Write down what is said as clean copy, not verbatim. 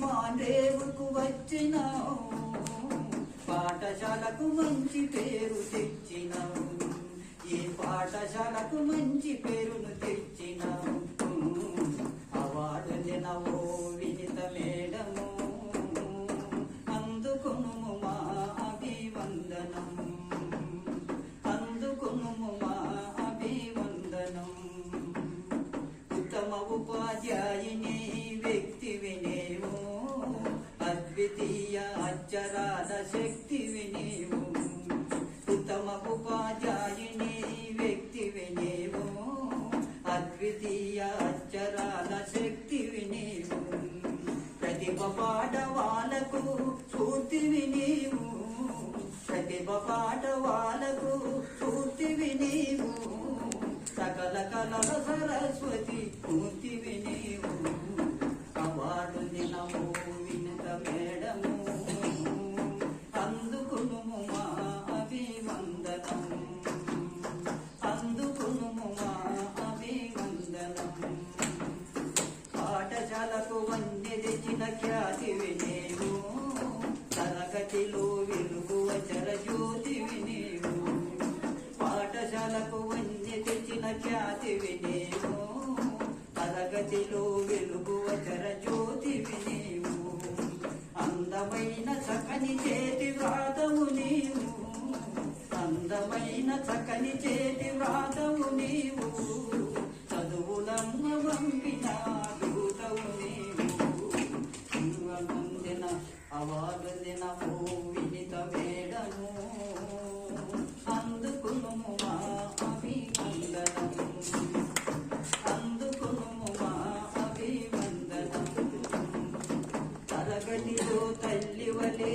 మాండ్రేవుకు వచ్చినావు, పాఠశాలకు మంచి పేరు తెచ్చినావు, ఈ పాఠశాలకు మంచి పేరును తెచ్చినావు. అవార్డు నవో వినిత మేడము, అందుకును మా అభివందనం, అందుకును మా అభివందనం. ఉత్తమ ఉపాధ్యాయుని వ్యక్తివి నీవు, అద్వితీయ అక్షరాల శక్తివి నీవు. ఉత్తమ ఉపాధ్యాయుని వ్యక్తివి నీవు, అద్వితీయ అక్షరాల శక్తివి నీవు. ప్రతిభ పాఠవాలకు స్ఫూర్తివి నీవు, ప్రతిభ పాఠవాలకు స్ఫూర్తివి నీవు. సకల కళల సరస్వతి మూర్తివి నీవు. అవార్డు నమో వినిత మేడము, అందుకును మా అభివందనం, అందుకును మా అభివందనం. పాఠశాలకు వన్నె తెచ్చిన ఖ్యాతివి నీవు, తరగతిలో వెలుగువ చరజ్యోతివి నీవు. పాఠశాలకు వన్నె తెచ్చిన ఖ్యాతివి నీవు, తరగతిలో వెలుగువ చరజ్యోతివి నీవు. అందమైన చక్కని చేతి వ్రాతవు నీవు, అందమైన చక్కని చేతి వ్రాతవు నీవు. చదువులమ్మ పంపిన దూతవు నీవు. పొందిన అవార్డు నమో వినిత మేడము, అందుకును మా అభివందనం, అందుకును మా అభివందనం. తరగతిలో తల్లి వలే